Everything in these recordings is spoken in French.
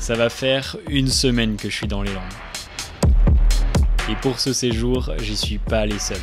Ça va faire une semaine que je suis dans les Landes. Et pour ce séjour, j'y suis pas allé seul.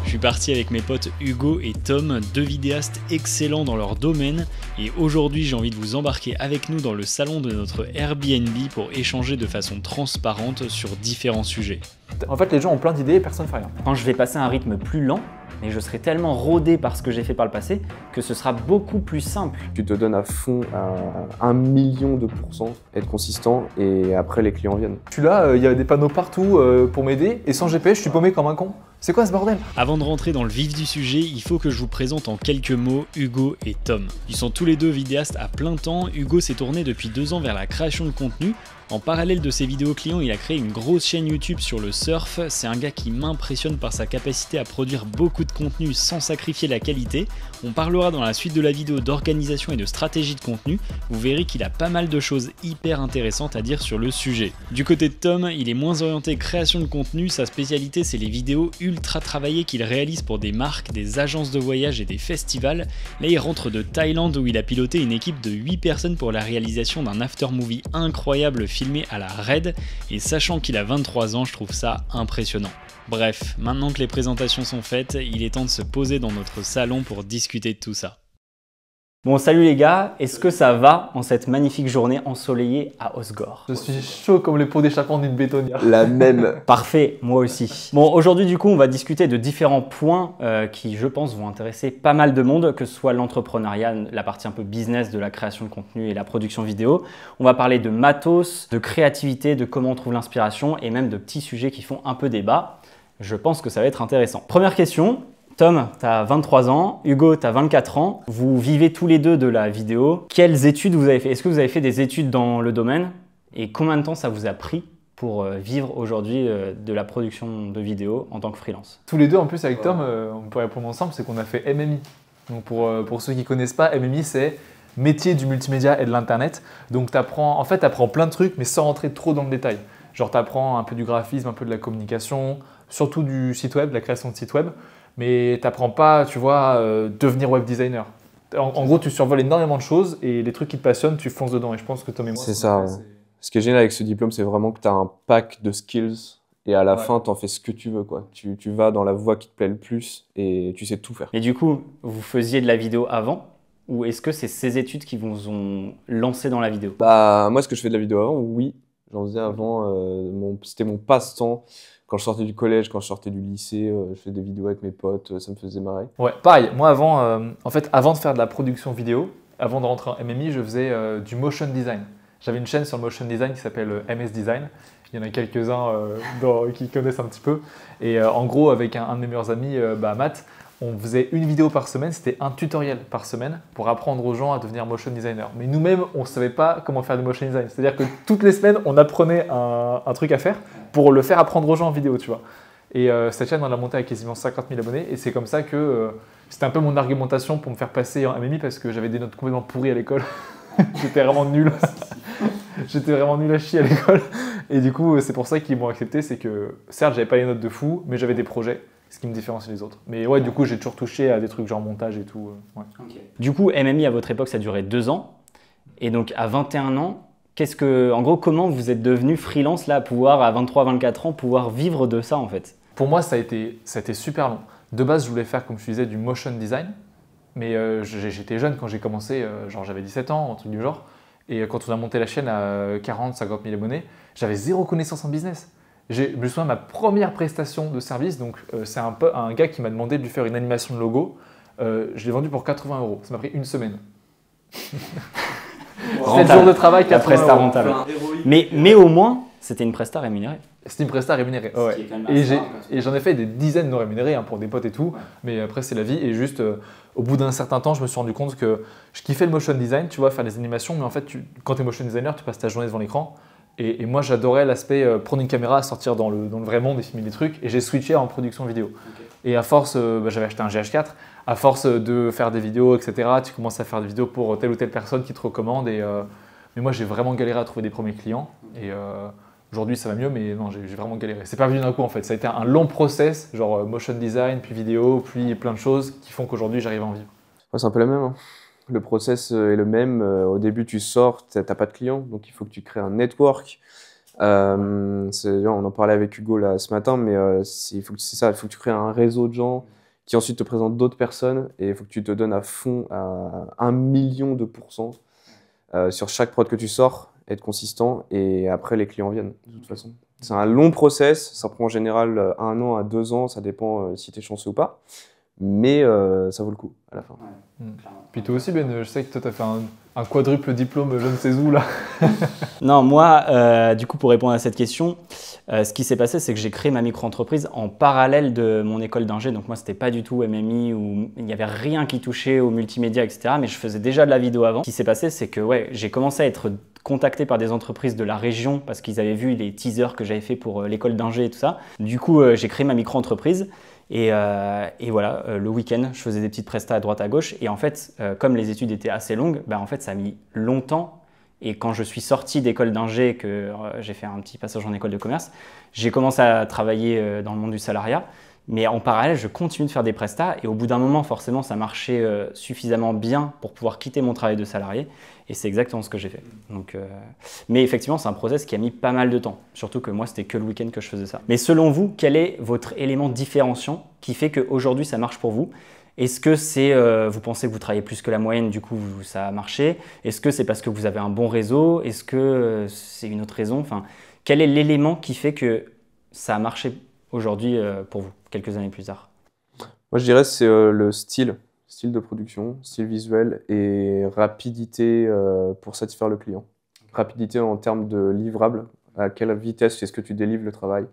Je suis parti avec mes potes Hugo et Tom, deux vidéastes excellents dans leur domaine, et aujourd'hui j'ai envie de vous embarquer avec nous dans le salon de notre Airbnb pour échanger de façon transparente sur différents sujets. En fait, les gens ont plein d'idées et personne ne fait rien. Quand je vais passer à un rythme plus lent, mais je serai tellement rodé par ce que j'ai fait par le passé que ce sera beaucoup plus simple. Tu te donnes à fond à 1 million de %, être consistant et après les clients viennent. Je suis là, il y a des panneaux partout pour m'aider et sans GPS, je suis paumé comme un con. C'est quoi ce bordel? Avant de rentrer dans le vif du sujet, il faut que je vous présente en quelques mots Hugo et Tom. Ils sont tous les deux vidéastes à plein temps. Hugo s'est tourné depuis 2 ans vers la création de contenu. En parallèle de ses vidéos clients, il a créé une grosse chaîne YouTube sur le surf. C'est un gars qui m'impressionne par sa capacité à produire beaucoup de contenu sans sacrifier la qualité. On parlera dans la suite de la vidéo d'organisation et de stratégie de contenu. Vous verrez qu'il a pas mal de choses hyper intéressantes à dire sur le sujet. Du côté de Tom, il est moins orienté création de contenu. Sa spécialité, c'est les vidéos ultra travaillées qu'il réalise pour des marques, des agences de voyage et des festivals. Là, il rentre de Thaïlande où il a piloté une équipe de 8 personnes pour la réalisation d'un after-movie incroyable filmé à la RED, et sachant qu'il a 23 ans, je trouve ça impressionnant. Bref, maintenant que les présentations sont faites, il est temps de se poser dans notre salon pour discuter de tout ça. Bon, salut les gars, est-ce que ça va en cette magnifique journée ensoleillée à Osgore? Je suis chaud comme les pots d'échappement d'une bétonnière. La même. Parfait, moi aussi. Bon, aujourd'hui du coup, on va discuter de différents points qui, je pense, vont intéresser pas mal de monde, que ce soit l'entrepreneuriat, la partie un peu business de la création de contenu et la production vidéo. On va parler de matos, de créativité, de comment on trouve l'inspiration et même de petits sujets qui font un peu débat. Je pense que ça va être intéressant. Première question. Tom, tu as 23 ans, Hugo, tu as 24 ans. Vous vivez tous les deux de la vidéo. Quelles études vous avez fait? Est-ce que vous avez fait des études dans le domaine? Et combien de temps ça vous a pris pour vivre aujourd'hui de la production de vidéos en tant que freelance? Tous les deux, en plus, avec Tom, on peut répondre ensemble, c'est qu'on a fait MMI. Donc pour ceux qui ne connaissent pas, MMI, c'est métier du multimédia et de l'internet. Donc tu apprends plein de trucs, mais sans rentrer trop dans le détail. Genre tu apprends un peu du graphisme, un peu de la communication, surtout du site web, de la création de site web. Mais tu n'apprends pas, tu vois, devenir web designer. En gros, tu survoles énormément de choses et les trucs qui te passionnent, tu fonces dedans. Et je pense que Tom et moi, c'est ça. Ouais. Ce qui est génial avec ce diplôme, c'est vraiment que tu as un pack de skills et à la fin, tu en fais ce que tu veux, quoi. Tu vas dans la voie qui te plaît le plus et tu sais tout faire. Et du coup, vous faisiez de la vidéo avant ou est-ce que c'est ces études qui vous ont lancé dans la vidéo? Bah, moi, est-ce que je fais de la vidéo avant? Oui, j'en faisais avant. C'était mon passe-temps. Quand je sortais du collège, quand je sortais du lycée, je faisais des vidéos avec mes potes, ça me faisait marrer. Ouais, pareil. Moi, avant de faire de la production vidéo, avant de rentrer en MMI, je faisais du motion design. J'avais une chaîne sur le motion design qui s'appelle MS Design. Il y en a quelques-uns qui connaissent un petit peu. Et en gros, avec un de mes meilleurs amis, Matt, on faisait une vidéo par semaine. C'était un tutoriel par semaine pour apprendre aux gens à devenir motion designer. Mais nous-mêmes, on ne savait pas comment faire du motion design. C'est-à-dire que toutes les semaines, on apprenait un truc à faire pour le faire apprendre aux gens en vidéo, tu vois. Et cette chaîne, on l'a montée à quasiment 50 000 abonnés. Et c'est comme ça que c'était un peu mon argumentation pour me faire passer en MMI parce que j'avais des notes complètement pourries à l'école. J'étais vraiment nul. J'étais vraiment nul à chier à l'école. Et du coup, c'est pour ça qu'ils m'ont accepté. C'est que, certes, j'avais pas les notes de fou, mais j'avais des projets, ce qui me différencie des autres. Mais ouais, du coup, j'ai toujours touché à des trucs genre montage et tout. Ouais. Okay. Du coup, MMI, à votre époque, ça durait 2 ans. Et donc, à 21 ans, en gros, comment vous êtes devenu freelance, là, à pouvoir, à 23-24 ans, pouvoir vivre de ça, en fait? Pour moi, ça a été super long. De base, je voulais faire, comme je disais, du motion design. Mais j'étais jeune quand j'ai commencé, genre j'avais 17 ans, un truc du genre. Et quand on a monté la chaîne à 40-50 000 abonnés, j'avais zéro connaissance en business. Je me souviens de ma première prestation de service, donc c'est un gars qui m'a demandé de lui faire une animation de logo. Je l'ai vendu pour 80 €. Ça m'a pris une semaine. 7 jours de travail, 80 € rentable. Mais au moins, c'était une presta rémunérée. C'était une presta rémunérée. Ouais. Et j'en ai fait des dizaines non rémunérées pour des potes et tout. Ouais. Mais après, c'est la vie. Et juste, au bout d'un certain temps, je me suis rendu compte que je kiffais le motion design, tu vois, faire des animations. Mais en fait, quand tu es motion designer, tu passes ta journée devant l'écran. Et moi, j'adorais l'aspect prendre une caméra, sortir dans le vrai monde et filmer des trucs. Et j'ai switché en production vidéo. Okay. Et à force, j'avais acheté un GH4. À force de faire des vidéos, etc., tu commences à faire des vidéos pour telle ou telle personne qui te recommande. Mais moi, j'ai vraiment galéré à trouver des premiers clients. Et Aujourd'hui, ça va mieux, mais non, j'ai vraiment galéré. C'est pas venu d'un coup en fait. Ça a été un long process, genre motion design, puis vidéo, puis plein de choses qui font qu'aujourd'hui, j'arrive à en vivre. Ouais, c'est un peu la même, hein. Le process est le même. Au début, tu sors, t'as pas de clients, donc il faut que tu crées un network. On en parlait avec Hugo là, ce matin, mais il faut que tu crées un réseau de gens qui ensuite te présentent d'autres personnes et il faut que tu te donnes à fond à 1 000 000% sur chaque prod que tu sors, être consistant et après les clients viennent de toute façon. C'est un long process, ça prend en général 1 an à 2 ans, ça dépend si tu es chanceux ou pas, mais ça vaut le coup à la fin. Puis toi aussi Ben, je sais que toi tu as fait un quadruple diplôme je ne sais où là. Non, moi, du coup, pour répondre à cette question, ce qui s'est passé, c'est que j'ai créé ma micro-entreprise en parallèle de mon école d'ingé. Donc moi, c'était pas du tout MMI, où il n'y avait rien qui touchait au multimédia, etc. Mais je faisais déjà de la vidéo avant. Ce qui s'est passé, c'est que ouais, j'ai commencé à être contacté par des entreprises de la région parce qu'ils avaient vu les teasers que j'avais fait pour l'école d'ingé et tout ça. Du coup, j'ai créé ma micro-entreprise. Et voilà, le week-end, je faisais des petites prestats à droite à gauche. Et en fait, comme les études étaient assez longues, en fait, ça a mis longtemps. Et quand je suis sorti d'école d'ingé, que j'ai fait un petit passage en école de commerce, j'ai commencé à travailler dans le monde du salariat. Mais en parallèle, je continue de faire des prestats. Et au bout d'un moment, forcément, ça marchait suffisamment bien pour pouvoir quitter mon travail de salarié. Et c'est exactement ce que j'ai fait. Donc, mais effectivement, c'est un process qui a mis pas mal de temps. Surtout que moi, c'était que le week-end que je faisais ça. Mais selon vous, quel est votre élément différenciant qui fait qu'aujourd'hui, ça marche pour vous? Est-ce que c'est, vous pensez que vous travaillez plus que la moyenne, du coup, ça a marché? Est-ce que c'est parce que vous avez un bon réseau? Est-ce que c'est une autre raison? Enfin, quel est l'élément qui fait que ça a marché aujourd'hui pour vous, quelques années plus tard? Moi, je dirais que c'est le style de production, style visuel et rapidité pour satisfaire le client. Rapidité en termes de livrables, à quelle vitesse est-ce que tu délivres le travail.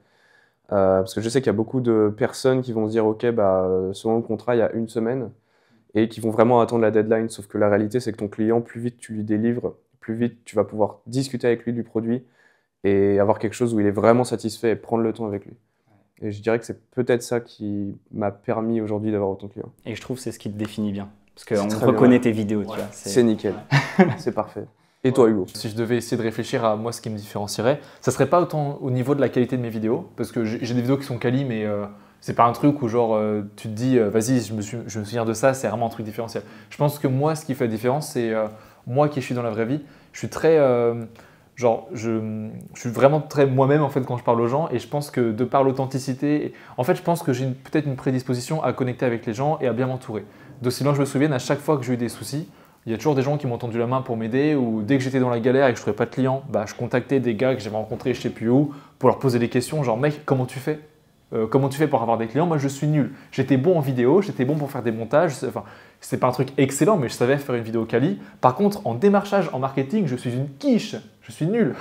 Parce que je sais qu'il y a beaucoup de personnes qui vont se dire « Ok, selon le contrat, il y a 1 semaine » et qui vont vraiment attendre la deadline. Sauf que la réalité, c'est que ton client, plus vite tu lui délivres, plus vite tu vas pouvoir discuter avec lui du produit et avoir quelque chose où il est vraiment satisfait et prendre le temps avec lui. Et je dirais que c'est peut-être ça qui m'a permis aujourd'hui d'avoir autant de clients. Et je trouve que c'est ce qui te définit bien. Parce qu'on reconnaît tes vidéos, tu vois. C'est nickel, c'est parfait. Et toi, Hugo? Si je devais essayer de réfléchir à moi ce qui me différencierait, ça serait pas autant au niveau de la qualité de mes vidéos, parce que j'ai des vidéos qui sont quali, mais c'est pas un truc où genre tu te dis vas-y, je me souviens de ça, c'est vraiment un truc différentiel. Je pense que moi, ce qui fait la différence, c'est moi qui suis dans la vraie vie, je suis très je suis vraiment très moi-même en fait quand je parle aux gens, et je pense que de par l'authenticité, en fait je pense que j'ai peut-être une prédisposition à connecter avec les gens et à bien m'entourer. D'aussi loin que je me souvienne, à chaque fois que j'ai eu des soucis, il y a toujours des gens qui m'ont tendu la main pour m'aider, ou dès que j'étais dans la galère et que je ne trouvais pas de clients, je contactais des gars que j'avais rencontrés je ne sais plus où pour leur poser des questions, genre mec, comment tu fais? Comment tu fais pour avoir des clients? Moi je suis nul. J'étais bon en vidéo, j'étais bon pour faire des montages, enfin, c'est pas un truc excellent, mais je savais faire une vidéo quali. Par contre, en démarchage, en marketing, je suis une quiche, je suis nul.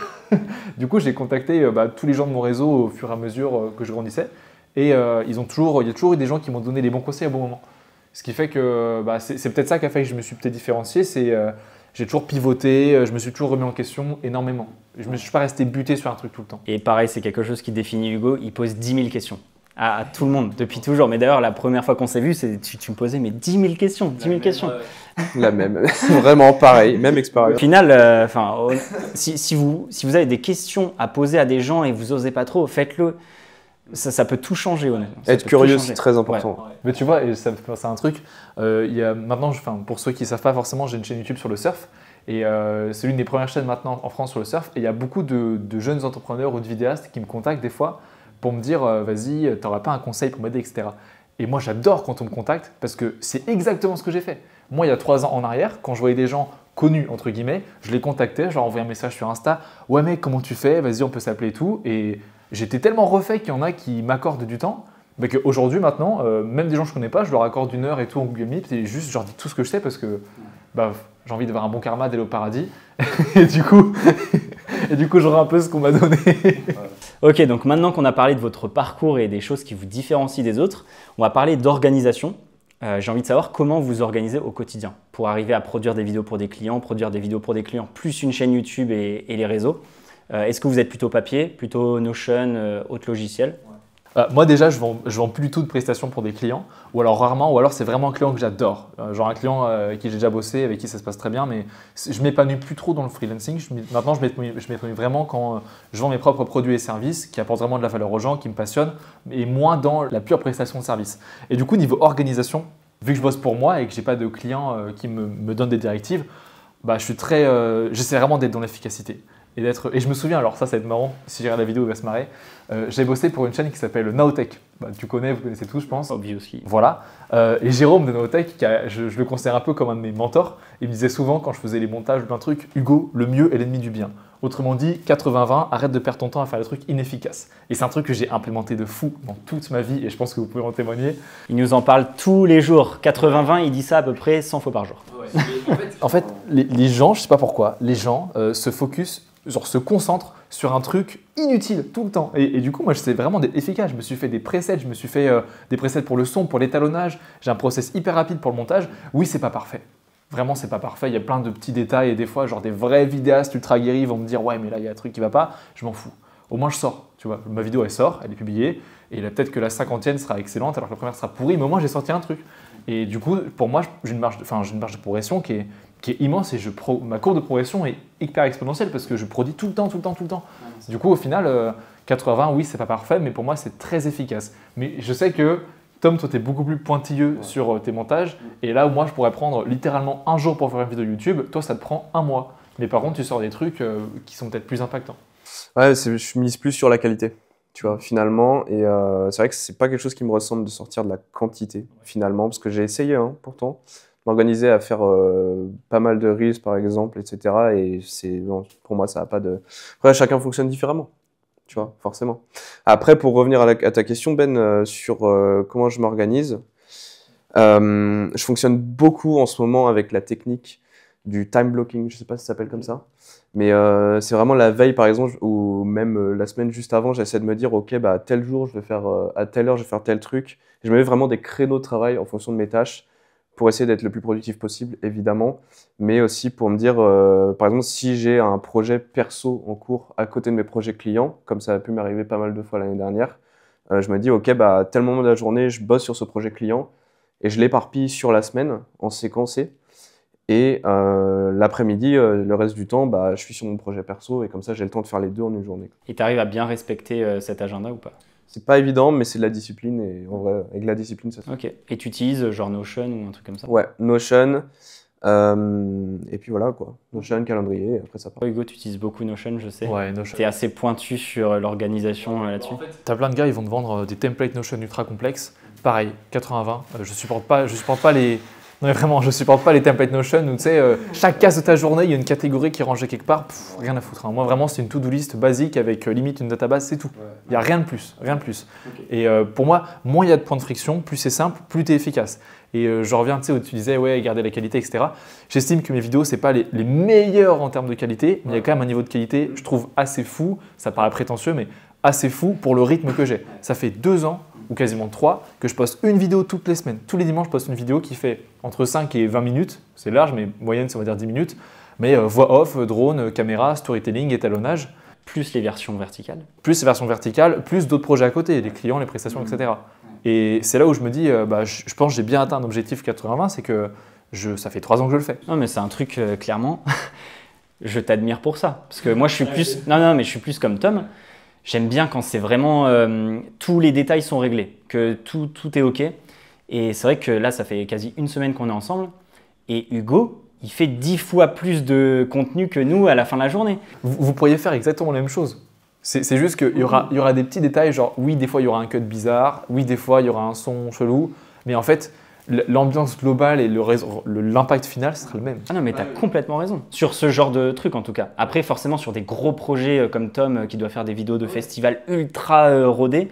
Du coup, j'ai contacté tous les gens de mon réseau au fur et à mesure que je grandissais, et il y a toujours eu des gens qui m'ont donné les bons conseils au bon moment. Ce qui fait que c'est peut-être ça qui a fait que je me suis peut-être différencié, c'est j'ai toujours pivoté, je me suis toujours remis en question énormément. Je ne suis pas resté buté sur un truc tout le temps. Et pareil, c'est quelque chose qui définit Hugo, il pose 10 000 questions à tout le monde, depuis toujours. Mais d'ailleurs, la première fois qu'on s'est vu, tu me posais 10 000 questions, 10 000 questions. La même, vraiment pareil, même expérience. Au final, si vous avez des questions à poser à des gens et vous n'osez pas trop, faites-le. Ça peut tout changer, honnêtement. Être curieux, c'est très important. Ouais. Mais tu vois, et ça me fait penser à un truc, il y a maintenant, pour ceux qui ne savent pas forcément, j'ai une chaîne YouTube sur le surf. Et c'est l'une des premières chaînes maintenant en France sur le surf. Et il y a beaucoup de jeunes entrepreneurs ou de vidéastes qui me contactent des fois pour me dire vas-y, tu n'auras pas un conseil pour m'aider, etc. Et moi, j'adore quand on me contacte parce que c'est exactement ce que j'ai fait. Moi, il y a 3 ans en arrière, quand je voyais des gens connus, entre guillemets, je les contactais, je leur envoyais un message sur Insta. Ouais, mec, comment tu fais? Vas-y, on peut s'appeler et tout. Et j'étais tellement refait qu'il y en a qui m'accordent du temps. Qu'aujourd'hui, maintenant, même des gens que je ne connais pas, je leur accorde 1 heure et tout en Google Meet. Et juste, je leur dis tout ce que je sais parce que j'ai envie d'avoir un bon karma, d'aller au paradis. et du coup, je rends un peu ce qu'on m'a donné. Ok, donc maintenant qu'on a parlé de votre parcours et des choses qui vous différencient des autres, on va parler d'organisation. J'ai envie de savoir comment vous organisez au quotidien pour arriver à produire des vidéos pour des clients, plus une chaîne YouTube et les réseaux. Est-ce que vous êtes plutôt papier, plutôt Notion, autre logiciel? Moi déjà, je vends plus du tout de prestations pour des clients, ou alors rarement, ou alors c'est vraiment un client que j'adore. Genre un client avec qui j'ai déjà bossé, avec qui ça se passe très bien, mais je m'épanouis plus trop dans le freelancing. Maintenant, je m'épanouis vraiment quand je vends mes propres produits et services qui apportent vraiment de la valeur aux gens, qui me passionnent, et moins dans la pure prestation de service. Et du coup, niveau organisation, vu que je bosse pour moi et que j'ai pas de clients qui me donnent des directives, bah, j'essaie vraiment d'être dans l'efficacité. Et je me souviens, alors ça va être marrant, si j'ai regardé la vidéo, il va se marrer. J'ai bossé pour une chaîne qui s'appelle Naotech. Bah, vous connaissez tous, je pense. Obviously. Voilà. Et Jérôme de Naotech, je le considère un peu comme un de mes mentors, il me disait souvent quand je faisais les montages d'un truc, Hugo, le mieux est l'ennemi du bien. Autrement dit, 80-20, arrête de perdre ton temps à faire des trucs inefficaces. Et c'est un truc que j'ai implémenté de fou dans toute ma vie et je pense que vous pouvez en témoigner. Il nous en parle tous les jours. 80-20, il dit ça à peu près 100 fois par jour. Ouais. En fait, les gens, je sais pas pourquoi, les gens se concentrent sur un truc inutile tout le temps. Et du coup, moi, j'essaie vraiment d'être efficace. Je me suis fait des presets, je me suis fait des presets pour le son, pour l'étalonnage. J'ai un process hyper rapide pour le montage. Oui, c'est pas parfait. Vraiment, c'est pas parfait. Il y a plein de petits détails et des fois, genre des vrais vidéastes ultra guéris vont me dire « Ouais, mais là, il y a un truc qui va pas. » Je m'en fous. Au moins, je sors. Tu vois, ma vidéo, elle sort, elle est publiée. Et peut-être que la 50e sera excellente alors que la première sera pourrie. Mais au moins, j'ai sorti un truc. Et du coup, pour moi, j'ai une marge de progression qui est immense et ma courbe de progression est hyper exponentielle parce que je produis tout le temps. Du coup, au final, 80, oui, c'est pas parfait, mais pour moi, c'est très efficace. Mais je sais que Tom, toi, tu es beaucoup plus pointilleux sur tes montages. Et là où moi, je pourrais prendre littéralement un jour pour faire une vidéo YouTube, toi, ça te prend un mois. Mais par contre, tu sors des trucs qui sont peut-être plus impactants. Ouais, je mise plus sur la qualité, tu vois, finalement. Et c'est vrai que c'est pas quelque chose qui me ressemble de sortir de la quantité, finalement, parce que j'ai essayé, hein, pourtant, m'organiser à faire pas mal de reels, par exemple, etc. Et non, pour moi, ça n'a pas de... Après, chacun fonctionne différemment, tu vois, forcément. Après, pour revenir à ta question, Ben, sur comment je m'organise, je fonctionne beaucoup en ce moment avec la technique du time blocking, je sais pas si ça s'appelle comme ça, mais c'est vraiment la veille par exemple, ou même la semaine juste avant, j'essaie de me dire ok, bah tel jour je vais faire à telle heure je vais faire tel truc. Je me mets vraiment des créneaux de travail en fonction de mes tâches pour essayer d'être le plus productif possible évidemment, mais aussi pour me dire par exemple si j'ai un projet perso en cours à côté de mes projets clients, comme ça a pu m'arriver pas mal de fois l'année dernière, je me dis ok, bah à tel moment de la journée je bosse sur ce projet client et je l'éparpille sur la semaine en séquencé. Et l'après-midi, le reste du temps, bah, je suis sur mon projet perso et comme ça, j'ai le temps de faire les deux en une journée. Et tu arrives à bien respecter cet agenda ou pas? C'est pas évident, mais c'est de la discipline et en vrai, avec la discipline, ça se fait. Ok. Et tu utilises genre Notion ou un truc comme ça? Ouais, Notion. Et puis voilà quoi. Notion, calendrier, et après ça part. Hugo, tu utilises beaucoup Notion, je sais. Ouais, Notion. Tu es assez pointu sur l'organisation là-dessus. En fait, tu as plein de gars, ils vont te vendre des templates Notion ultra complexes. Pareil, 80-20. Je supporte pas les... Non mais vraiment, je supporte pas les templates Notion où tu sais, chaque case de ta journée, il y a une catégorie qui est rangée quelque part, rien à foutre. Hein. Moi vraiment, c'est une to-do list basique avec limite une database, c'est tout. Il n'y a rien de plus, rien de plus. Okay. Et pour moi, moins il y a de points de friction, plus c'est simple, plus tu es efficace. Et je reviens, tu sais, où tu disais, ouais, garder la qualité, etc. J'estime que mes vidéos, c'est pas les meilleures en termes de qualité, mais il y a quand même un niveau de qualité, je trouve, assez fou, ça paraît prétentieux, mais assez fou pour le rythme que j'ai. Ça fait 2 ans ou quasiment 3, que je poste une vidéo toutes les semaines. Tous les dimanches, je poste une vidéo qui fait entre 5 et 20 minutes. C'est large, mais moyenne, c'est on va dire 10 minutes. Mais voix off, drone, caméra, storytelling, étalonnage. Plus les versions verticales. Plus les versions verticales, plus d'autres projets à côté, les clients, les prestations, etc. Et c'est là où je me dis, je pense que j'ai bien atteint un objectif 80-20, c'est que ça fait 3 ans que je le fais. Non, mais c'est un truc, clairement, je t'admire pour ça. Parce que moi, je suis plus... Non, mais je suis plus comme Tom. J'aime bien quand c'est vraiment tous les détails sont réglés, que tout est OK. Et c'est vrai que là, ça fait quasi une semaine qu'on est ensemble. Et Hugo, il fait 10 fois plus de contenu que nous à la fin de la journée. Vous pourriez faire exactement la même chose. C'est juste qu'il y aura des petits détails, genre oui, des fois, il y aura un cut bizarre. Oui, des fois, il y aura un son chelou. Mais en fait, l'ambiance globale et l'impact final sera le même. Ah non, mais tu as complètement raison. Sur ce genre de truc, en tout cas. Après, forcément, sur des gros projets comme Tom, qui doit faire des vidéos de festival ultra rodés,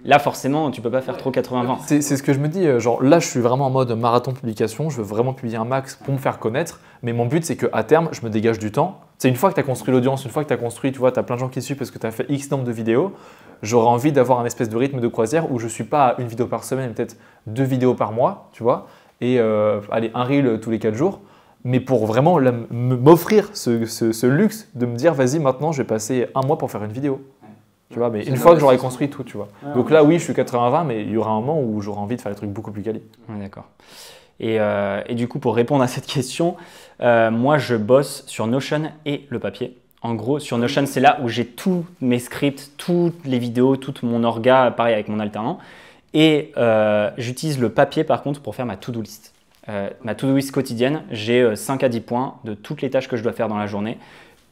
là, forcément, tu peux pas faire trop 80-20. C'est ce que je me dis. Genre, là, je suis vraiment en mode marathon publication. Je veux vraiment publier un max pour me faire connaître. Mais mon but, c'est qu'à terme, je me dégage du temps. C'est une fois que tu as construit l'audience, une fois que tu as construit, tu vois, tu as plein de gens qui suivent parce que tu as fait X nombre de vidéos. J'aurais envie d'avoir un espèce de rythme de croisière où je ne suis pas à une vidéo par semaine, peut-être 2 vidéos par mois, tu vois, et allez, un reel tous les 4 jours. Mais pour vraiment m'offrir ce luxe de me dire, vas-y, maintenant, je vais passer un mois pour faire une vidéo. Tu vois, mais une fois que j'aurai construit tout, tu vois. Donc là, oui, je suis 80-20, mais il y aura un moment où j'aurai envie de faire des trucs beaucoup plus quali. Ouais, d'accord. Et du coup, pour répondre à cette question, moi, je bosse sur Notion et le papier. En gros, sur Notion, c'est là où j'ai tous mes scripts, toutes les vidéos, tout mon orga, pareil avec mon alternant. Et j'utilise le papier, par contre, pour faire ma to-do list. Ma to-do list quotidienne, j'ai 5 à 10 points de toutes les tâches que je dois faire dans la journée.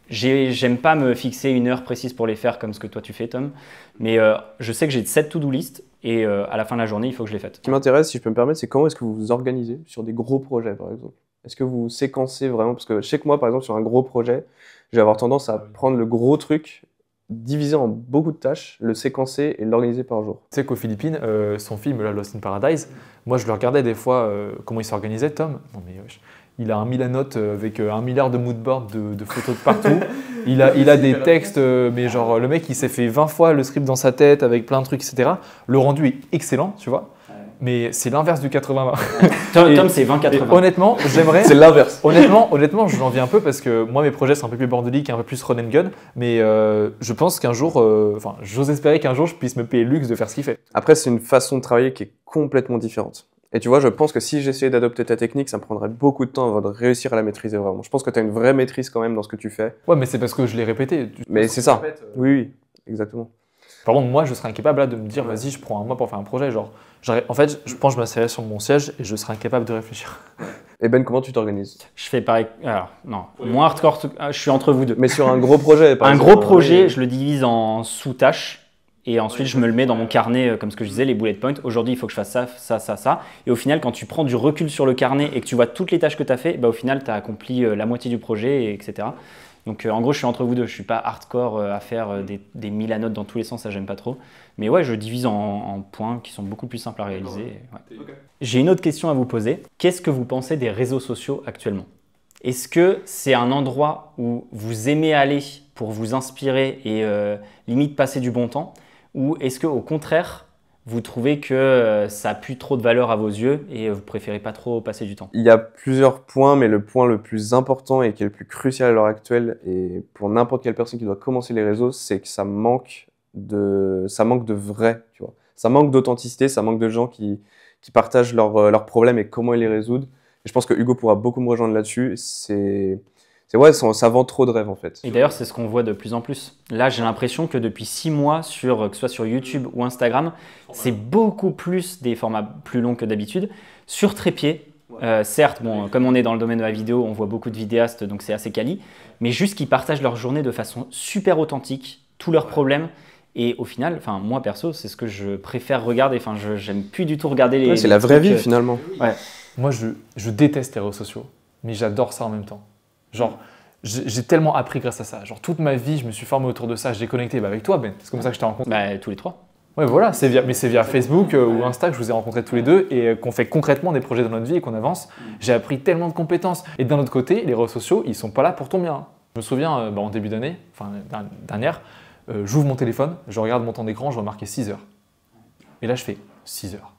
J'aime pas me fixer une heure précise pour les faire comme ce que toi tu fais, Tom, mais je sais que j'ai 7 to-do list et à la fin de la journée, il faut que je les fasse. Ce qui m'intéresse, si je peux me permettre, c'est comment est-ce que vous vous organisez sur des gros projets, par exemple? Est-ce que vous séquencez vraiment? Parce que je sais que moi, par exemple, sur un gros projet, je vais avoir tendance à prendre le gros truc, diviser en beaucoup de tâches, le séquencer et l'organiser par jour. Tu sais qu'aux Philippines, son film là, Lost in Paradise, moi je le regardais des fois, comment il s'organisait, Tom. Non mais wesh. Il a un Milanote avec 1 milliard de moodboards de photos de partout. Il a des textes, mais genre le mec il s'est fait 20 fois le script dans sa tête avec plein de trucs, etc. Le rendu est excellent, tu vois. Mais c'est l'inverse du 80-20. Tom, c'est 20-80. Honnêtement, j'aimerais. C'est l'inverse. Honnêtement, je l'envie un peu parce que moi, mes projets sont un peu plus bordéliques, un peu plus run and gun. Mais je pense qu'un jour, j'ose espérer qu'un jour, je puisse me payer le luxe de faire ce qu'il fait. Après, c'est une façon de travailler qui est complètement différente. Et tu vois, je pense que si j'essayais d'adopter ta technique, ça me prendrait beaucoup de temps avant de réussir à la maîtriser vraiment. Je pense que tu as une vraie maîtrise quand même dans ce que tu fais. Ouais, mais c'est parce que je l'ai répété. Mais c'est ça. Oui, exactement. Par contre, moi, je serais incapable là, de me dire, vas-y, je prends un mois pour faire un projet. En fait, je pense que je m'asseyrais sur mon siège et je serais incapable de réfléchir. Et Ben, comment tu t'organises? Je fais pareil. Alors, non, moins hardcore, je suis entre vous deux. Mais sur un gros projet, par exemple. Un gros projet, je le divise en sous-tâches. Et ensuite, je me le mets dans mon carnet, comme ce que je disais, les bullet points. Aujourd'hui, il faut que je fasse ça, ça, ça, ça. Et au final, quand tu prends du recul sur le carnet et que tu vois toutes les tâches que tu as fait, bah, au final, tu as accompli la moitié du projet, etc. Donc, en gros, je suis entre vous deux. Je ne suis pas hardcore à faire des Milanotes dans tous les sens, ça, j'aime pas trop. Mais ouais, je divise en points qui sont beaucoup plus simples à réaliser. Ouais. Okay. J'ai une autre question à vous poser. Qu'est-ce que vous pensez des réseaux sociaux actuellement? Est-ce que c'est un endroit où vous aimez aller pour vous inspirer et limite passer du bon temps? Ou est-ce qu'au contraire, vous trouvez que ça n'a plus trop de valeur à vos yeux et vous préférez pas trop passer du temps? Il y a plusieurs points, mais le point le plus important et qui est le plus crucial à l'heure actuelle, et pour n'importe quelle personne qui doit commencer les réseaux, c'est que ça manque de vrai, tu vois. Ça manque d'authenticité, ça manque de gens qui partagent leurs problèmes et comment ils les résoudent. Et je pense que Hugo pourra beaucoup me rejoindre là-dessus. Ouais, ça vend trop de rêves en fait. Et d'ailleurs, c'est ce qu'on voit de plus en plus. Là, j'ai l'impression que depuis 6 mois, que ce soit sur YouTube ou Instagram, c'est beaucoup plus des formats plus longs que d'habitude. Sur trépied, certes, bon, comme on est dans le domaine de la vidéo, on voit beaucoup de vidéastes, donc c'est assez quali, mais juste qu'ils partagent leur journée de façon super authentique, tous leurs problèmes. Et au final, moi perso, c'est ce que je préfère regarder. J'aime plus du tout regarder les. Ouais, c'est la vraie vie finalement. Ouais. Moi, je déteste les réseaux sociaux, mais j'adore ça en même temps. Genre, j'ai tellement appris grâce à ça. Genre, toute ma vie, je me suis formé autour de ça. J'ai connecté avec toi, Ben. C'est comme ça que je t'ai rencontré. Bah, tous les trois. Ouais, voilà. C'est via Facebook ou Insta que je vous ai rencontrés tous les deux et qu'on fait concrètement des projets dans notre vie et qu'on avance. J'ai appris tellement de compétences. Et d'un autre côté, les réseaux sociaux, ils sont pas là pour ton bien. Je me souviens, en début d'année, dernière, j'ouvre mon téléphone, je regarde mon temps d'écran, je vois marqué 6 heures. Et là, je fais 6 heures.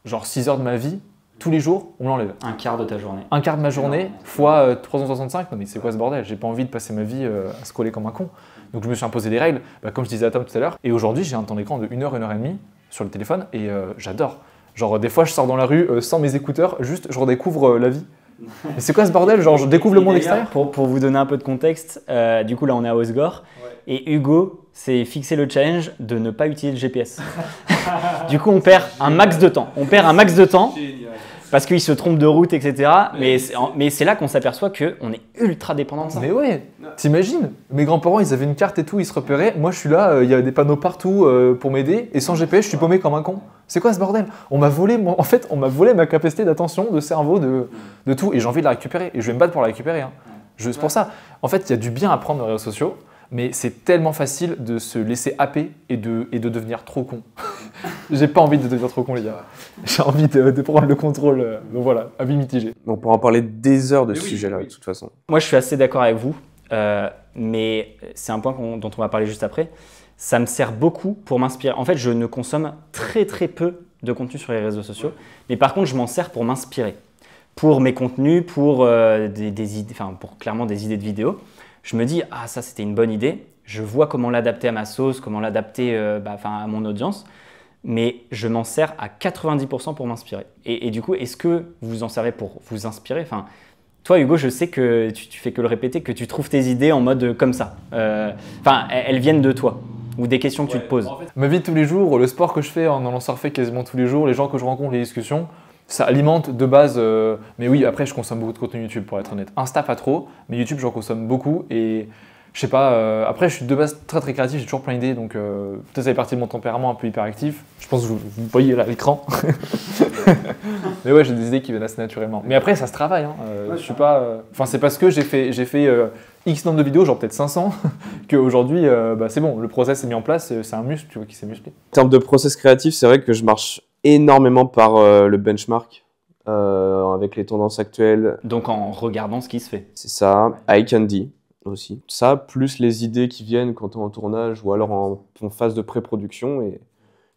Genre 6 heures de ma vie. Tous les jours, on me l'enlève. Un quart de ta journée. Un quart de ma journée, fois 365. Non mais c'est quoi ce bordel? J'ai pas envie de passer ma vie à scroller comme un con. Donc je me suis imposé des règles, comme je disais à Tom tout à l'heure. Et aujourd'hui, j'ai un temps d'écran de 1 heure, 1 heure et demie sur le téléphone et j'adore. Genre des fois, je sors dans la rue sans mes écouteurs, juste je redécouvre la vie. Mais c'est quoi ce bordel? Genre je découvre le monde extérieur. Pour vous donner un peu de contexte, du coup là on est à Osgore et Hugo s'est fixé le challenge de ne pas utiliser le GPS. Du coup on perd un max de temps. Parce qu'il se trompe de route, etc. Mais c'est là qu'on s'aperçoit qu'on est ultra dépendant de ça. Mais ouais, t'imagines? Mes grands-parents, ils avaient une carte et tout, ils se repéraient. Moi, je suis là, il y a des panneaux partout pour m'aider. Et sans GPS, je suis paumé comme un con. C'est quoi ce bordel? On m'a volé ma capacité d'attention, de cerveau, de tout. Et j'ai envie de la récupérer. Et je vais me battre pour la récupérer. Hein. C'est pour ça. En fait, il y a du bien à prendre dans les réseaux sociaux. Mais c'est tellement facile de se laisser happer et de devenir trop con. J'ai pas envie de devenir trop con, les gars. J'ai envie de prendre le contrôle. Donc voilà, avis mitigé. On pourra en parler des heures de ce sujet-là, de toute façon. Moi, je suis assez d'accord avec vous, mais c'est un point dont on va parler juste après. Ça me sert beaucoup pour m'inspirer. En fait, je ne consomme très très peu de contenu sur les réseaux sociaux, mais par contre, je m'en sers pour m'inspirer. Pour mes contenus, pour clairement des idées de vidéos. Je me dis, ah ça c'était une bonne idée, je vois comment l'adapter à ma sauce, comment l'adapter à mon audience, mais je m'en sers à 90% pour m'inspirer. Et du coup, est-ce que vous vous en servez pour vous inspirer? Enfin, toi, Hugo, je sais que tu fais que le répéter, que tu trouves tes idées en mode comme ça. Elles viennent de toi ou des questions que tu te poses. En fait, ma vie de tous les jours, le sport que je fais en allant surfer quasiment tous les jours, les gens que je rencontre, les discussions, ça alimente de base. Mais oui, après, je consomme beaucoup de contenu YouTube pour être honnête. Insta, pas trop, mais YouTube, j'en consomme beaucoup. Et je sais pas, après, je suis de base très très créatif, j'ai toujours plein d'idées. Donc peut-être ça fait partie de mon tempérament un peu hyperactif. Je pense que vous voyez là à l'écran. Mais ouais, j'ai des idées qui viennent assez naturellement. Mais après, ça se travaille. Hein. Je suis pas. Enfin, c'est parce que j'ai fait X nombre de vidéos, genre peut-être 500, qu'aujourd'hui, c'est bon, le process est mis en place, c'est un muscle, tu vois, qui s'est musclé. En termes de process créatif, c'est vrai que je marche énormément par le benchmark avec les tendances actuelles. Donc en regardant ce qui se fait. C'est ça, eye candy aussi. Ça, plus les idées qui viennent quand on est en tournage ou alors en phase de pré-production. Et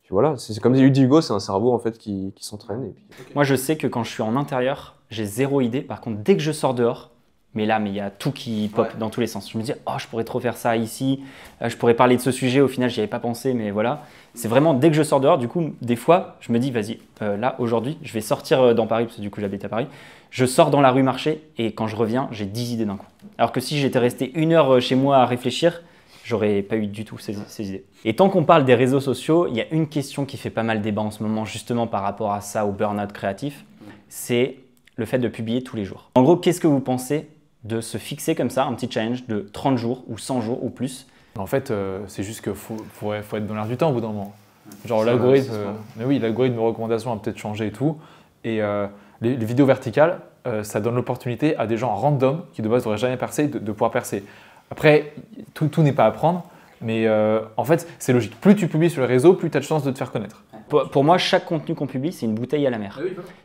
puis voilà, c'est comme dit Hugo, c'est un cerveau en fait qui s'entraîne. Et puis... Moi, je sais que quand je suis en intérieur, j'ai zéro idée. Par contre, dès que je sors dehors, mais il y a tout qui pop dans tous les sens. Je me dis, oh, je pourrais trop faire ça ici, je pourrais parler de ce sujet, au final, j'y avais pas pensé, mais voilà. C'est vraiment dès que je sors dehors, du coup, des fois, je me dis, vas-y, là, aujourd'hui, je vais sortir dans Paris, parce que du coup, j'habite à Paris. Je sors dans la rue marcher et quand je reviens, j'ai 10 idées d'un coup. Alors que si j'étais resté 1 heure chez moi à réfléchir, j'aurais pas eu du tout ces idées. Et tant qu'on parle des réseaux sociaux, il y a une question qui fait pas mal débat en ce moment, justement par rapport à ça, au burn-out créatif, c'est le fait de publier tous les jours. En gros, qu'est-ce que vous pensez de se fixer comme ça, un petit challenge de 30 jours ou 100 jours ou plus? En fait, c'est juste qu'il faut être dans l'air du temps au bout d'un moment. Genre l'algorithme, mais oui, l'algorithme de recommandation a peut-être changé et tout. Et les vidéos verticales, ça donne l'opportunité à des gens random qui de base n'auraient jamais percé de pouvoir percer. Après, tout n'est pas à prendre, mais en fait, c'est logique. Plus tu publies sur les réseaux, plus tu as de chances de te faire connaître. Pour moi, chaque contenu qu'on publie, c'est une bouteille à la mer.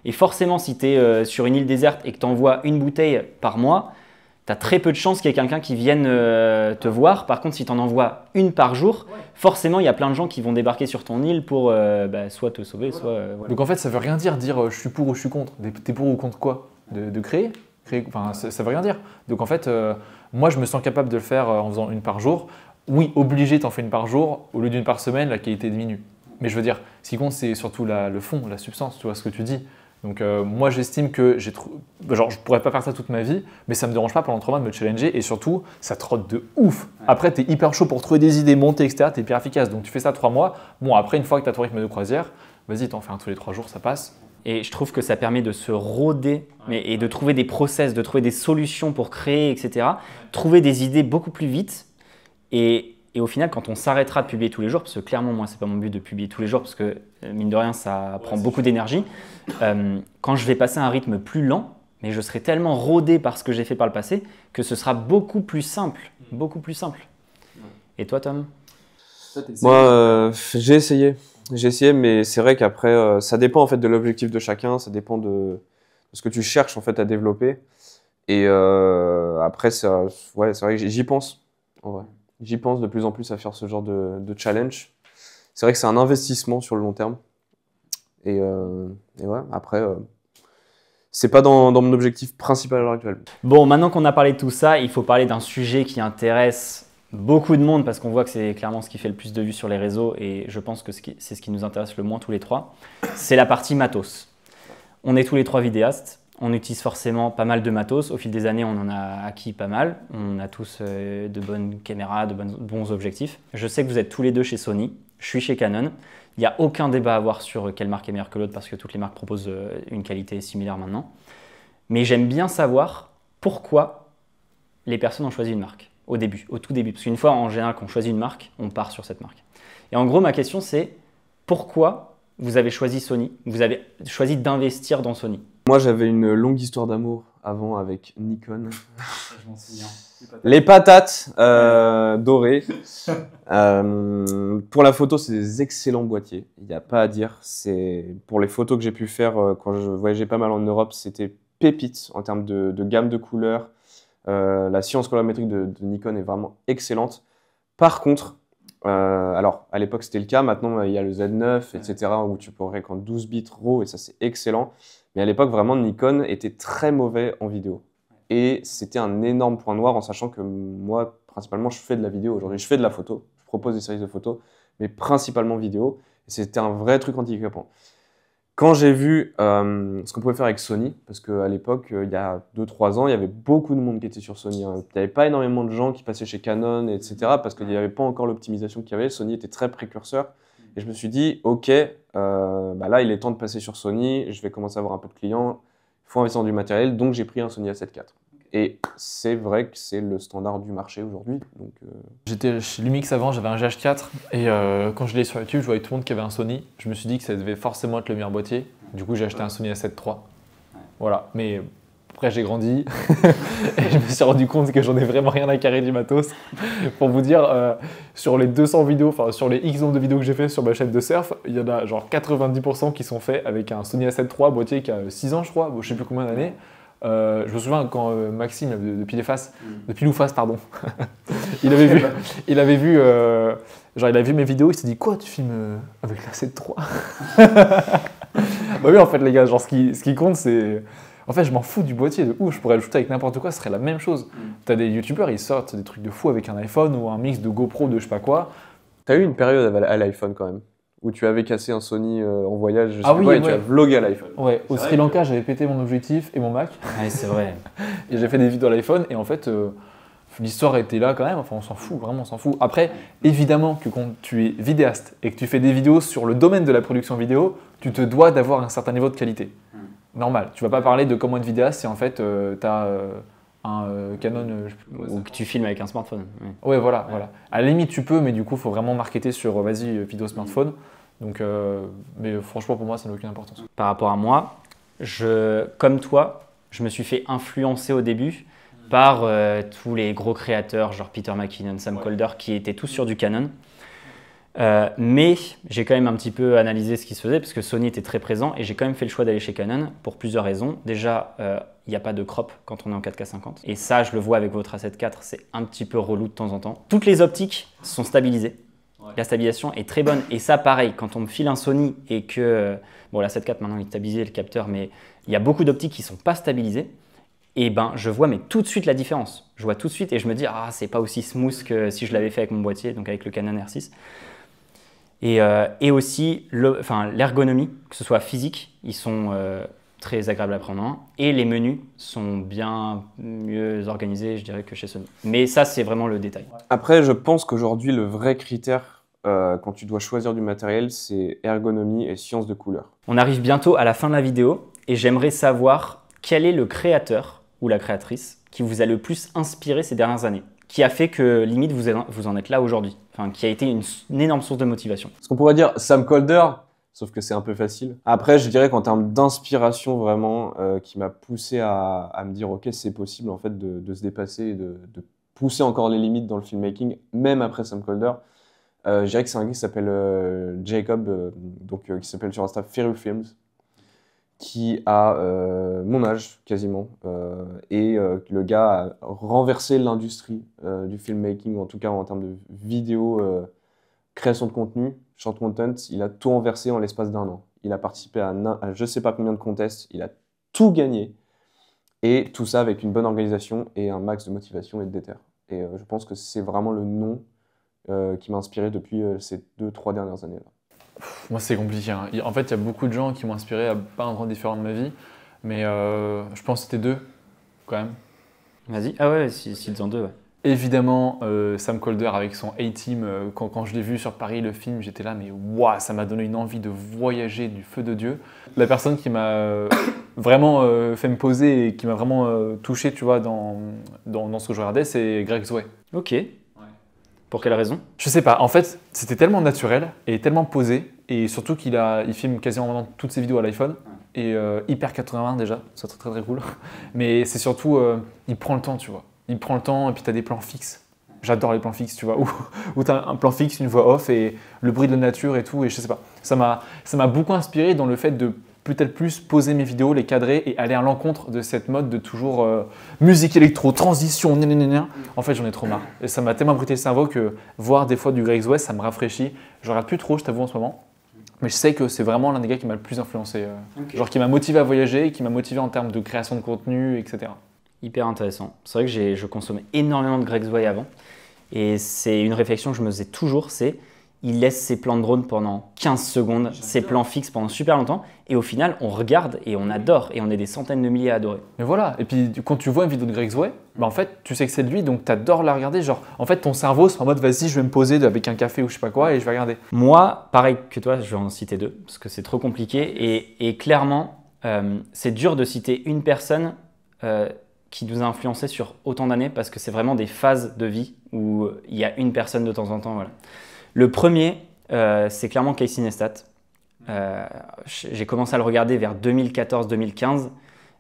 Et forcément, si tu es sur une île déserte et que tu envoies une bouteille par mois, tu as très peu de chances qu'il y ait quelqu'un qui vienne te voir. Par contre, si tu en envoies une par jour, forcément, il y a plein de gens qui vont débarquer sur ton île pour soit te sauver, soit… voilà. Donc en fait, ça veut rien dire je suis pour ou je suis contre. T'es pour ou contre quoi? De créer enfin, ça veut rien dire. Donc en fait, moi, je me sens capable de le faire en faisant une par jour. Oui, obligé, t'en fais une par jour. Au lieu d'une par semaine, la qualité diminue. Mais je veux dire, ce qui compte, c'est surtout le fond, la substance, tu vois ce que tu dis. Donc moi, j'estime que je pourrais pas faire ça toute ma vie, mais ça me dérange pas pendant 3 mois de me challenger et surtout, ça trotte de ouf. Après, tu es hyper chaud pour trouver des idées, monter, etc. Tu es hyper efficace. Donc tu fais ça 3 mois. Bon, après, une fois que tu as ton rythme de croisière, vas-y, t'en fais un tous les 3 jours, ça passe. Et je trouve que ça permet de se roder et de trouver des process, de trouver des solutions pour créer, etc. Trouver des idées beaucoup plus vite. Et au final, quand on s'arrêtera de publier tous les jours, parce que clairement, moi, c'est pas mon but de publier tous les jours, parce que mine de rien, ça prend beaucoup d'énergie. Quand je vais passer à un rythme plus lent, mais je serai tellement rodé par ce que j'ai fait par le passé que ce sera beaucoup plus simple. Beaucoup plus simple. Et toi, Tom? Moi, j'ai essayé, mais c'est vrai qu'après, ça dépend en fait de l'objectif de chacun, ça dépend de ce que tu cherches en fait à développer. Et après, c'est vrai que j'y pense, en vrai. J'y pense de plus en plus à faire ce genre de challenge. C'est vrai que c'est un investissement sur le long terme. Et ouais, après, c'est pas dans mon objectif principal à l'heure actuelle. Bon, maintenant qu'on a parlé de tout ça, il faut parler d'un sujet qui intéresse beaucoup de monde parce qu'on voit que c'est clairement ce qui fait le plus de vues sur les réseaux et je pense que c'est ce qui nous intéresse le moins tous les trois. C'est la partie matos. On est tous les trois vidéastes. On utilise forcément pas mal de matos. Au fil des années, on en a acquis pas mal. On a tous de bonnes caméras, de bons objectifs. Je sais que vous êtes tous les deux chez Sony. Je suis chez Canon. Il n'y a aucun débat à avoir sur quelle marque est meilleure que l'autre parce que toutes les marques proposent une qualité similaire maintenant. Mais j'aime bien savoir pourquoi les personnes ont choisi une marque au tout début. Parce qu'une fois, en général, qu'on choisit une marque, on part sur cette marque. Et en gros, ma question, c'est pourquoi vous avez choisi Sony? Vous avez choisi d'investir dans Sony? Moi, j'avais une longue histoire d'amour avant avec Nikon. Je m'en souviens. Les patates dorées. Pour la photo, c'est des excellents boîtiers. Il n'y a pas à dire. Pour les photos que j'ai pu faire quand je voyageais pas mal en Europe, c'était pépite en termes de gamme de couleurs. La science colorimétrique de Nikon est vraiment excellente. Par contre, alors à l'époque c'était le cas, maintenant il y a le Z9, etc. où tu peux régler en 12 bits RAW et ça c'est excellent. Mais à l'époque, vraiment, Nikon était très mauvais en vidéo. Et c'était un énorme point noir en sachant que moi, principalement, je fais de la vidéo aujourd'hui. Je fais de la photo, je propose des séries de photos, mais principalement vidéo. Et c'était un vrai truc handicapant. Quand j'ai vu ce qu'on pouvait faire avec Sony, parce qu'à l'époque, il y a 2-3 ans, il y avait beaucoup de monde qui était sur Sony. Hein. Il n'y avait pas énormément de gens qui passaient chez Canon, etc. parce qu'il n'y avait pas encore l'optimisation qu'il y avait. Sony était très précurseur. Et je me suis dit, OK, bah là, il est temps de passer sur Sony. Je vais commencer à avoir un peu de clients. Il faut investir dans du matériel. Donc, j'ai pris un Sony A7 IV. Et c'est vrai que c'est le standard du marché aujourd'hui. J'étais chez Lumix avant, j'avais un GH4 et quand je l'ai sur YouTube, je voyais tout le monde qui avait un Sony. Je me suis dit que ça devait forcément être le meilleur boîtier. Du coup, j'ai acheté un Sony A7 III. Voilà, mais après j'ai grandi et je me suis rendu compte que j'en ai vraiment rien à carrer du matos. Pour vous dire, sur les 200 vidéos, enfin sur les X nombre de vidéos que j'ai fait sur ma chaîne de surf, il y en a genre 90% qui sont faits avec un Sony A7 III, boîtier qui a 6 ans je crois, je sais plus combien d'années. Je me souviens quand Maxime de Pilouface, pardon, il avait vu mes vidéos, il s'est dit quoi, tu filmes avec la 7 III. Bah oui en fait les gars, genre ce qui compte c'est, en fait je m'en fous du boîtier de ouf, je pourrais le shooter avec n'importe quoi, ce serait la même chose. T'as des youtubeurs, ils sortent des trucs de fou avec un iPhone ou un mix de GoPro de je sais pas quoi. T'as eu une période à l'iPhone quand même, où tu avais cassé un Sony en voyage, je sais oui, quoi, et ouais. tu as vlogué à l'iPhone. Ouais, au Sri Lanka, j'avais pété mon objectif et mon Mac. Ouais, c'est vrai. Et j'ai fait des vidéos à l'iPhone et en fait, l'histoire était là quand même, enfin on s'en fout, vraiment on s'en fout. Après, évidemment que quand tu es vidéaste et que tu fais des vidéos sur le domaine de la production vidéo, tu te dois d'avoir un certain niveau de qualité. Normal, tu vas pas parler de comment être vidéaste si en fait tu as un Canon... Ou que tu filmes avec un smartphone. Ouais. Ouais, voilà. À la limite tu peux, mais du coup il faut vraiment marketer sur vas-y, vidéo smartphone. Donc, mais franchement pour moi ça n'a aucune importance. Par rapport à moi, comme toi, je me suis fait influencer au début par tous les gros créateurs, genre Peter McKinnon, Sam Calder, qui étaient tous sur du Canon. Mais j'ai quand même un petit peu analysé ce qui se faisait, parce que Sony était très présent, et j'ai quand même fait le choix d'aller chez Canon pour plusieurs raisons. Déjà, il n'y a pas de crop quand on est en 4K50. Et ça, je le vois avec votre A7 IV, c'est un petit peu relou de temps en temps. Toutes les optiques sont stabilisées. La stabilisation est très bonne. Et ça, pareil, quand on me file un Sony et que... bon, la 7 IV, maintenant, il est stabilisé, le capteur, mais il y a beaucoup d'optiques qui ne sont pas stabilisées. Et ben, je vois mais tout de suite la différence. Je vois tout de suite et je me dis, ah, c'est pas aussi smooth que si je l'avais fait avec mon boîtier, donc avec le Canon R6. Et aussi l'ergonomie, que ce soit physique, ils sont très agréables à prendre en main. Et les menus sont bien mieux organisés, je dirais, que chez Sony. Mais ça, c'est vraiment le détail. Après, je pense qu'aujourd'hui, le vrai critère quand tu dois choisir du matériel, c'est ergonomie et science de couleur. On arrive bientôt à la fin de la vidéo et j'aimerais savoir quel est le créateur ou la créatrice qui vous a le plus inspiré ces dernières années, qui a fait que limite vous en êtes là aujourd'hui, enfin, qui a été une énorme source de motivation. Ce qu'on pourrait dire Sam Calder, sauf que c'est un peu facile. Après, je dirais qu'en termes d'inspiration vraiment, qui m'a poussé à me dire ok, c'est possible en fait de se dépasser et de pousser encore les limites dans le filmmaking, même après Sam Calder. Je dirais que c'est un gars qui s'appelle Jacob, qui s'appelle sur Insta Feral Films, qui a mon âge quasiment, et le gars a renversé l'industrie du filmmaking, en tout cas en termes de vidéo, création de contenu, short content, il a tout renversé en l'espace d'un an. Il a participé à je ne sais pas combien de contests, il a tout gagné, et tout ça avec une bonne organisation et un max de motivation et de déter. Et je pense que c'est vraiment le nom qui m'a inspiré depuis ces 2-3 dernières années-là. Moi, c'est compliqué. Hein. En fait, il y a beaucoup de gens qui m'ont inspiré à pas un endroit différent de ma vie, mais je pense que c'était deux, quand même. Vas-y. Ah ouais, si en deux, ouais. Évidemment, Sam Calder avec son A-Team, quand je l'ai vu sur Paris, le film, j'étais là, mais waouh, ça m'a donné une envie de voyager du feu de Dieu. La personne qui m'a vraiment fait me poser et qui m'a vraiment touché, tu vois, dans ce que je regardais, c'est Greg Zway. Ok. Pour quelle raison? Je sais pas, en fait, c'était tellement naturel et tellement posé, et surtout qu'il filme quasiment maintenant toutes ses vidéos à l'iPhone, et hyper 80 déjà, c'est très très cool. Mais c'est surtout, il prend le temps, tu vois. Il prend le temps et puis tu as des plans fixes. J'adore les plans fixes, tu vois, où tu as un plan fixe, une voix off et le bruit de la nature et tout, et je sais pas. Ça m'a beaucoup inspiré dans le fait de peut-être plus poser mes vidéos, les cadrer et aller à l'encontre de cette mode de toujours musique électro, transition, gna. En fait, j'en ai trop marre. Et ça m'a tellement brûlé le cerveau que voir des fois du Greg Zway, ça me rafraîchit. Je regarde plus trop, je t'avoue, en ce moment. Mais je sais que c'est vraiment l'un des gars qui m'a le plus influencé. Genre qui m'a motivé à voyager, qui m'a motivé en termes de création de contenu, etc. Hyper intéressant. C'est vrai que je consommais énormément de Greg Zway avant. Et c'est une réflexion que je me faisais toujours, c'est il laisse ses plans de drone pendant 15 secondes, ses plans fixes pendant super longtemps, et au final, on regarde et on adore, et on est des centaines de milliers à adorer. Mais voilà, et puis quand tu vois une vidéo de Greg Zway, bah en fait, tu sais que c'est de lui, donc tu adores la regarder. Genre, en fait, ton cerveau, c'est en mode, vas-y, je vais me poser avec un café ou je sais pas quoi, et je vais regarder. Moi, pareil que toi, je vais en citer deux, parce que c'est trop compliqué, et clairement, c'est dur de citer une personne qui nous a influencé sur autant d'années, parce que c'est vraiment des phases de vie où il y a une personne de temps en temps. Voilà. Le premier, c'est clairement Casey Neistat. J'ai commencé à le regarder vers 2014-2015.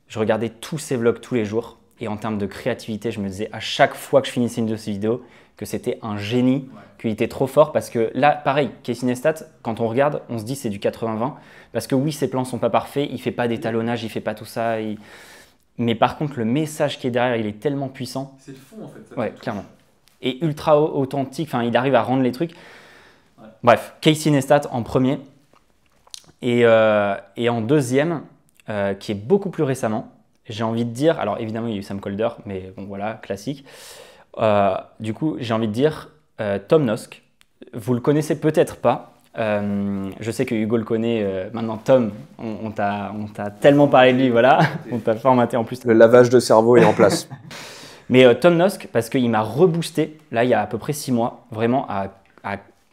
Je regardais tous ses vlogs tous les jours. Et en termes de créativité, je me disais à chaque fois que je finissais une de ses vidéos que c'était un génie, qu'il était trop fort. Parce que là, pareil, Casey Neistat, quand on regarde, on se dit c'est du 80-20. Parce que oui, ses plans ne sont pas parfaits, il ne fait pas d'étalonnage, il ne fait pas tout ça. Mais par contre, le message qui est derrière, il est tellement puissant. C'est le fond en fait. Ouais, clairement. Et ultra authentique, enfin, il arrive à rendre les trucs. Ouais. Bref, Casey Neistat en premier. Et en deuxième, qui est beaucoup plus récemment, j'ai envie de dire, alors évidemment il y a eu Sam Kolder, mais bon voilà, classique. Du coup, j'ai envie de dire Tom Nosk. Vous le connaissez peut-être pas. Je sais que Hugo le connaît. Maintenant, Tom, on t'a tellement parlé de lui, voilà. On t'a formaté en plus. Le lavage de cerveau est en place. Mais Tom Nosk, parce qu'il m'a reboosté, là il y a à peu près 6 mois, vraiment à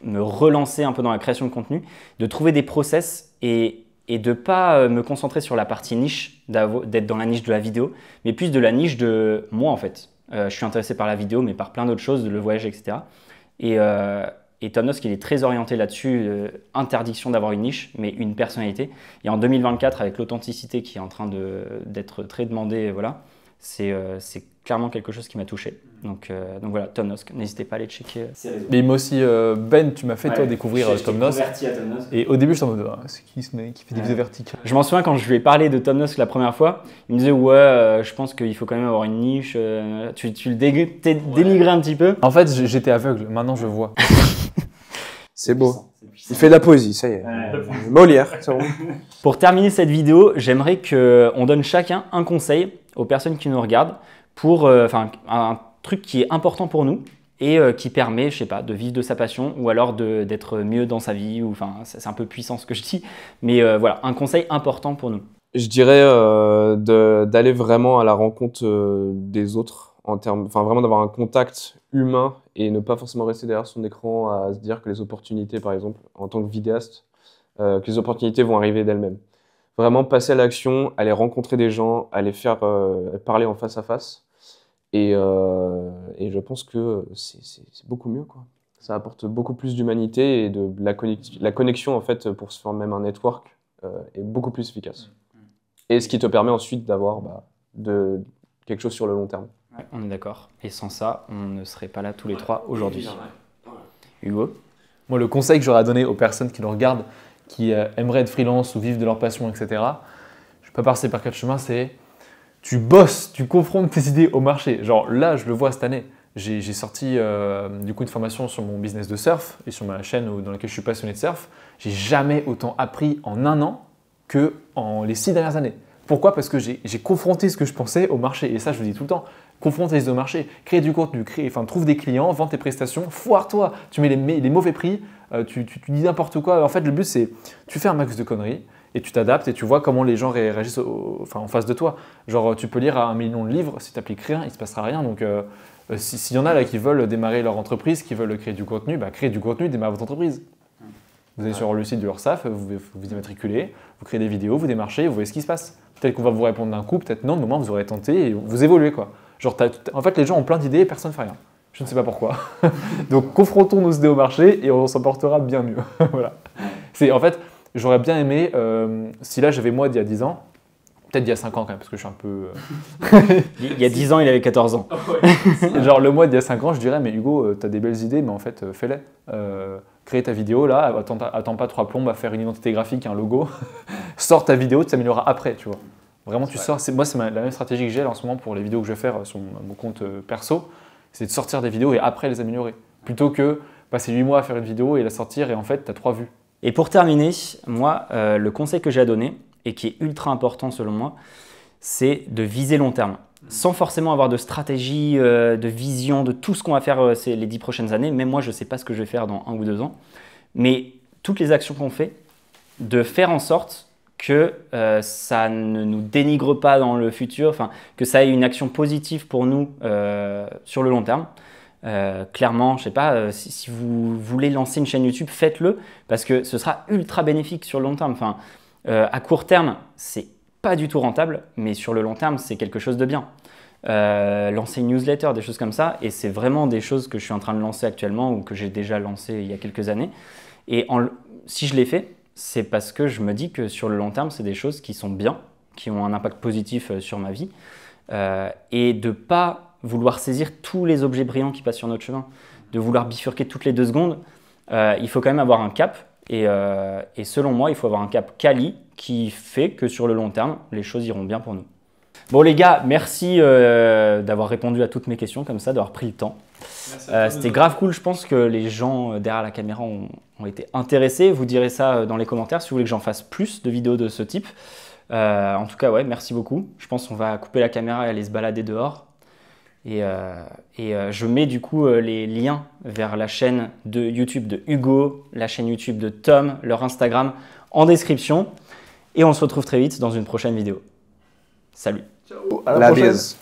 me relancer un peu dans la création de contenu, de trouver des process et de ne pas me concentrer sur la partie niche, d'être dans la niche de la vidéo, mais plus de la niche de moi en fait. Je suis intéressé par la vidéo, mais par plein d'autres choses, le voyage, etc. Et Tom Nosk, il est très orienté là-dessus, interdiction d'avoir une niche, mais une personnalité. Et en 2024, avec l'authenticité qui est en train d'être très demandée, voilà, c'est clairement quelque chose qui m'a touché. Donc voilà, Tom Nosk, n'hésitez pas à aller checker ses réseaux. Mais moi aussi, Ben, tu m'as fait toi découvrir Tom Nosk. Et au début, je suis en mode, c'est qui ce mec qui fait des vidéos verticales? Je m'en souviens quand je lui ai parlé de Tom Nosk la première fois, il me disait ouais, je pense qu'il faut quand même avoir une niche. Tu le dénigrais un petit peu. En fait, j'étais aveugle, maintenant je vois. C'est beau. Il fait de la poésie, ça y est. Molière, c'est bon. Pour terminer cette vidéo, j'aimerais qu'on donne chacun un conseil aux personnes qui nous regardent pour un truc qui est important pour nous et qui permet, je sais pas, de vivre de sa passion ou alors d'être mieux dans sa vie. C'est un peu puissant ce que je dis, mais voilà, un conseil important pour nous. Je dirais d'aller vraiment à la rencontre des autres, vraiment d'avoir un contact humain et ne pas forcément rester derrière son écran à se dire que les opportunités, par exemple, en tant que vidéaste, que les opportunités vont arriver d'elles-mêmes. Vraiment passer à l'action, aller rencontrer des gens, aller faire parler en face à face. Et je pense que c'est beaucoup mieux, quoi. Ça apporte beaucoup plus d'humanité et de la connexion, en fait, pour se faire même un network, est beaucoup plus efficace. Et ce qui te permet ensuite d'avoir quelque chose sur le long terme. Ouais, on est d'accord. Et sans ça, on ne serait pas là tous les trois aujourd'hui. Hugo? Moi, le conseil que j'aurais à donner aux personnes qui nous regardent, qui aimeraient être freelance ou vivre de leur passion, etc., je ne vais pas passer par quel chemin, c'est tu bosses, tu confrontes tes idées au marché. Genre là, je le vois cette année. J'ai sorti du coup une formation sur mon business de surf et sur ma chaîne dans laquelle je suis passionné de surf. J'ai jamais autant appris en un an que en les 6 dernières années. Pourquoi? Parce que j'ai confronté ce que je pensais au marché. Et ça, je le dis tout le temps. Confronte les idées au marché, crée du contenu, trouve des clients, vends tes prestations, foire-toi. Tu mets les mauvais prix, tu dis n'importe quoi. En fait, le but, c'est tu fais un max de conneries et tu t'adaptes et tu vois comment les gens réagissent en face de toi. Genre, tu peux lire 1 million de livres, si tu n'appliques rien, il ne se passera rien. Donc, s'il y en a là qui veulent démarrer leur entreprise, qui veulent créer du contenu, créez du contenu, démarrez votre entreprise. Vous allez sur le site de l'URSSAF, vous immatriculez, vous créez des vidéos, vous démarchez, vous voyez ce qui se passe. Peut-être qu'on va vous répondre d'un coup, peut-être non, mais au moins vous aurez tenté et vous évoluez, quoi. Genre, en fait, les gens ont plein d'idées et personne ne fait rien. Je ne sais pas pourquoi. Donc, confrontons nos idées au marché et on s'en portera bien mieux. Voilà. En fait, j'aurais bien aimé, si là j'avais moi d'il y a 10 ans, peut-être d'il y a 5 ans quand même, parce que je suis un peu… Il y a 10 ans, il avait 14 ans. Genre, le moi d'il y a 5 ans, je dirais, mais Hugo, tu as des belles idées, mais en fait, fais-les. Crée ta vidéo, là, attends pas 3 plombes à faire une identité graphique, un logo. Sors ta vidéo, tu t'amélioreras après, tu vois. Vraiment, tu sors. Moi, c'est la même stratégie que j'ai en ce moment pour les vidéos que je vais faire sur mon compte perso. C'est de sortir des vidéos et après les améliorer. Plutôt que passer 8 mois à faire une vidéo et la sortir et en fait, tu as 3 vues. Et pour terminer, moi, le conseil que j'ai à donner et qui est ultra important selon moi, c'est de viser long terme. sans forcément avoir de stratégie, de vision, de tout ce qu'on va faire les 10 prochaines années. Même moi, je ne sais pas ce que je vais faire dans 1 ou 2 ans. Mais toutes les actions qu'on fait, de faire en sorte que ça ne nous dénigre pas dans le futur, que ça ait une action positive pour nous sur le long terme. Clairement, je sais pas, si vous voulez lancer une chaîne YouTube, faites-le parce que ce sera ultra bénéfique sur le long terme. À court terme, c'est pas du tout rentable, mais sur le long terme, c'est quelque chose de bien. Lancer une newsletter, des choses comme ça, et c'est vraiment des choses que je suis en train de lancer actuellement ou que j'ai déjà lancé il y a quelques années. Et si je l'ai fait, c'est parce que je me dis que sur le long terme, c'est des choses qui sont bien, qui ont un impact positif sur ma vie, et de ne pas vouloir saisir tous les objets brillants qui passent sur notre chemin, de vouloir bifurquer toutes les 2 secondes. Il faut quand même avoir un cap, et selon moi, il faut avoir un cap quali qui fait que sur le long terme, les choses iront bien pour nous. Bon les gars, merci d'avoir répondu à toutes mes questions comme ça, d'avoir pris le temps. C'était grave cool, je pense que les gens derrière la caméra ont été intéressés. Vous direz ça dans les commentaires si vous voulez que j'en fasse plus de vidéos de ce type. En tout cas, ouais, merci beaucoup. Je pense qu'on va couper la caméra et aller se balader dehors. Et je mets du coup les liens vers la chaîne de YouTube de Hugo, la chaîne YouTube de Tom, leur Instagram en description. Et on se retrouve très vite dans une prochaine vidéo. Salut. Ciao, à la prochaine. Bise.